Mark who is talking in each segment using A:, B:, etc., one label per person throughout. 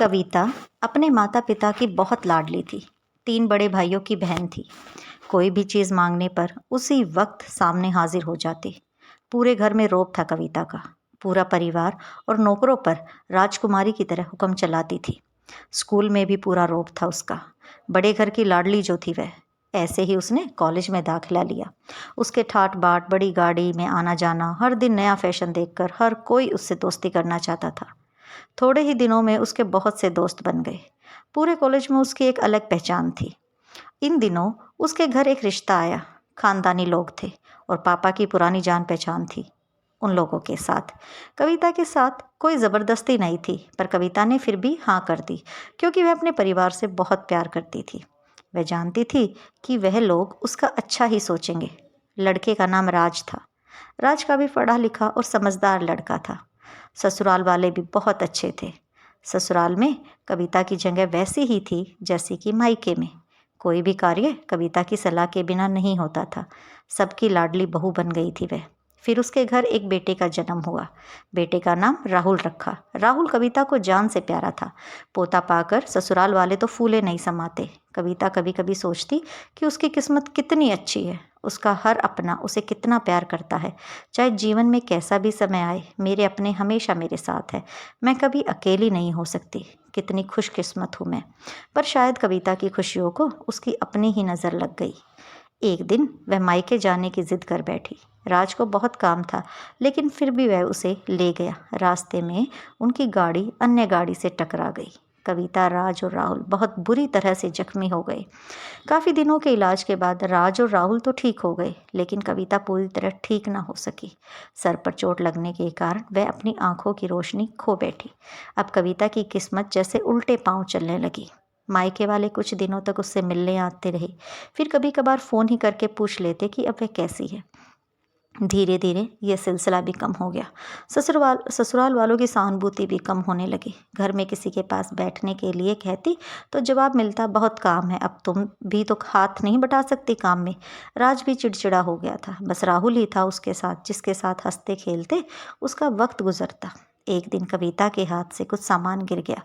A: कविता अपने माता पिता की बहुत लाडली थी। 3 बड़े भाइयों की बहन थी। कोई भी चीज़ मांगने पर उसी वक्त सामने हाजिर हो जाती। पूरे घर में रौब था कविता का। पूरा परिवार और नौकरों पर राजकुमारी की तरह हुक्म चलाती थी। स्कूल में भी पूरा रौब था उसका। बड़े घर की लाडली जो थी वह। ऐसे ही उसने कॉलेज में दाखिला लिया। उसके ठाट बाट, बड़ी गाड़ी में आना जाना, हर दिन नया फैशन देखकर हर कोई उससे दोस्ती करना चाहता था। थोड़े ही दिनों में उसके बहुत से दोस्त बन गए। पूरे कॉलेज में उसकी एक अलग पहचान थी। इन दिनों उसके घर एक रिश्ता आया। खानदानी लोग थे और पापा की पुरानी जान पहचान थी उन लोगों के साथ। कविता के साथ कोई ज़बरदस्ती नहीं थी, पर कविता ने फिर भी हाँ कर दी, क्योंकि वह अपने परिवार से बहुत प्यार करती थी। वह जानती थी कि वह लोग उसका अच्छा ही सोचेंगे। लड़के का नाम राज था। राज काफ़ी पढ़ा लिखा और समझदार लड़का था। ससुराल वाले भी बहुत अच्छे थे। ससुराल में कविता की जगह वैसी ही थी जैसी कि मायके में। कोई भी कार्य कविता की सलाह के बिना नहीं होता था। सबकी लाडली बहू बन गई थी वह। फिर उसके घर एक बेटे का जन्म हुआ। बेटे का नाम राहुल रखा। राहुल कविता को जान से प्यारा था। पोता पाकर ससुराल वाले तो फूले नहीं समाते। कविता कभी कभी सोचती कि उसकी किस्मत कितनी अच्छी है। उसका हर अपना उसे कितना प्यार करता है। चाहे जीवन में कैसा भी समय आए, मेरे अपने हमेशा मेरे साथ है। मैं कभी अकेली नहीं हो सकती। कितनी खुशकिस्मत हूँ मैं। पर शायद कविता की खुशियों को उसकी अपनी ही नज़र लग गई। एक दिन वह मायके जाने की जिद कर बैठी। राज को बहुत काम था, लेकिन फिर भी वह उसे ले गया। रास्ते में उनकी गाड़ी अन्य गाड़ी से टकरा गई। कविता, राज और राहुल बहुत बुरी तरह से जख्मी हो गए। काफ़ी दिनों के इलाज के बाद राज और राहुल तो ठीक हो गए, लेकिन कविता पूरी तरह ठीक ना हो सकी। सर पर चोट लगने के कारण वह अपनी आंखों की रोशनी खो बैठी। अब कविता की किस्मत जैसे उल्टे पांव चलने लगी। मायके वाले कुछ दिनों तक उससे मिलने आते रहे। फिर कभी कभार फ़ोन ही करके पूछ लेते कि अब वह कैसी है। धीरे धीरे यह सिलसिला भी कम हो गया। ससुराल वालों की सहानुभूति भी कम होने लगी। घर में किसी के पास बैठने के लिए कहती तो जवाब मिलता, बहुत काम है, अब तुम भी तो हाथ नहीं बटा सकती काम में। राज भी चिड़चिड़ा हो गया था। बस राहुल ही था उसके साथ, जिसके साथ हंसते खेलते उसका वक्त गुजरता। एक दिन कविता के हाथ से कुछ सामान गिर गया,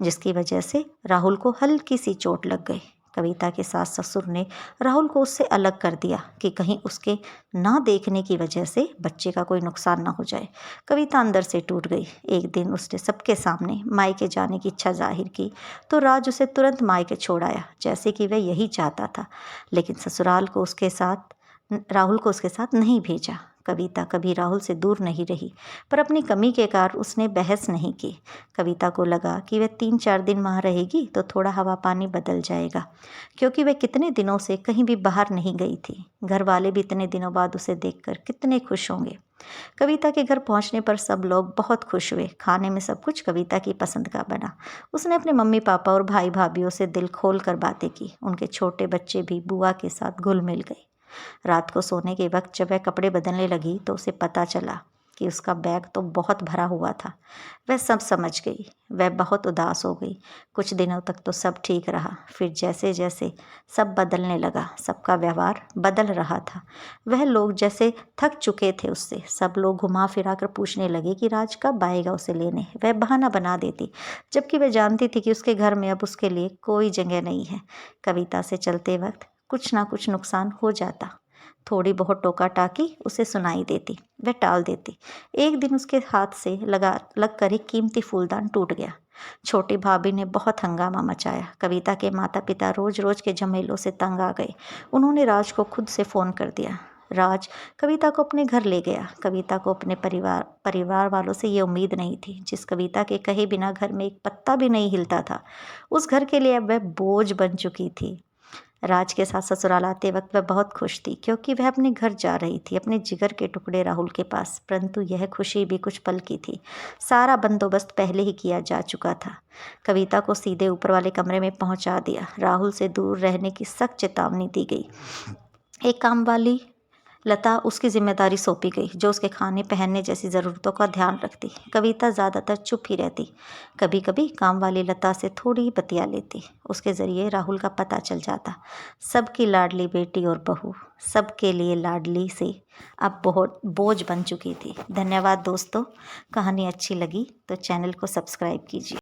A: जिसकी वजह से राहुल को हल्की सी चोट लग गई। कविता के सास ससुर ने राहुल को उससे अलग कर दिया कि कहीं उसके ना देखने की वजह से बच्चे का कोई नुकसान ना हो जाए। कविता अंदर से टूट गई। एक दिन उसने सबके सामने मायके जाने की इच्छा जाहिर की, तो राज उसे तुरंत मायके छोड़ आया, जैसे कि वह यही चाहता था। लेकिन राहुल को उसके साथ नहीं भेजा। कविता कभी राहुल से दूर नहीं रही, पर अपनी कमी के कारण उसने बहस नहीं की। कविता को लगा कि वह 3-4 दिन वहाँ रहेगी तो थोड़ा हवा पानी बदल जाएगा, क्योंकि वह कितने दिनों से कहीं भी बाहर नहीं गई थी। घर वाले भी इतने दिनों बाद उसे देखकर कितने खुश होंगे। कविता के घर पहुंचने पर सब लोग बहुत खुश हुए। खाने में सब कुछ कविता की पसंद का बना। उसने अपने मम्मी पापा और भाई भाभीयों से दिल खोल कर बातें की। उनके छोटे बच्चे भी बुआ के साथ घुल मिल गए। रात को सोने के वक्त जब वह कपड़े बदलने लगी तो उसे पता चला कि उसका बैग तो बहुत भरा हुआ था। वह सब समझ गई। वह बहुत उदास हो गई। कुछ दिनों तक तो सब ठीक रहा, फिर जैसे जैसे सब बदलने लगा, सबका व्यवहार बदल रहा था। वह लोग जैसे थक चुके थे उससे। सब लोग घुमा फिरा कर पूछने लगे कि राज कब आएगा उसे लेने। वह बहाना बना देती, जबकि वह जानती थी कि उसके घर में अब उसके लिए कोई जगह नहीं है। कविता से चलते वक्त कुछ ना कुछ नुकसान हो जाता। थोड़ी बहुत टोका टाकी उसे सुनाई देती, वह टाल देती। एक दिन उसके हाथ से लग कर एक कीमती फूलदान टूट गया। छोटी भाभी ने बहुत हंगामा मचाया। कविता के माता पिता रोज रोज के झमेलों से तंग आ गए। उन्होंने राज को खुद से फ़ोन कर दिया। राज कविता को अपने घर ले गया। कविता को अपने परिवार वालों से ये उम्मीद नहीं थी। जिस कविता के कहे बिना घर में एक पत्ता भी नहीं हिलता था, उस घर के लिए अब वह बोझ बन चुकी थी। राज के साथ ससुराल आते वक्त वह बहुत खुश थी, क्योंकि वह अपने घर जा रही थी, अपने जिगर के टुकड़े राहुल के पास। परंतु यह खुशी भी कुछ पल की थी। सारा बंदोबस्त पहले ही किया जा चुका था। कविता को सीधे ऊपर वाले कमरे में पहुंचा दिया। राहुल से दूर रहने की सख्त चेतावनी दी गई। एक काम वाली लता उसकी जिम्मेदारी सौंपी गई, जो उसके खाने पहनने जैसी ज़रूरतों का ध्यान रखती। कविता ज़्यादातर चुप ही रहती। कभी कभी काम वाली लता से थोड़ी बतिया लेती। उसके ज़रिए राहुल का पता चल जाता। सबकी लाडली बेटी और बहू सबके लिए लाडली से अब बहुत बोझ बन चुकी थी। धन्यवाद दोस्तों। कहानी अच्छी लगी तो चैनल को सब्सक्राइब कीजिए।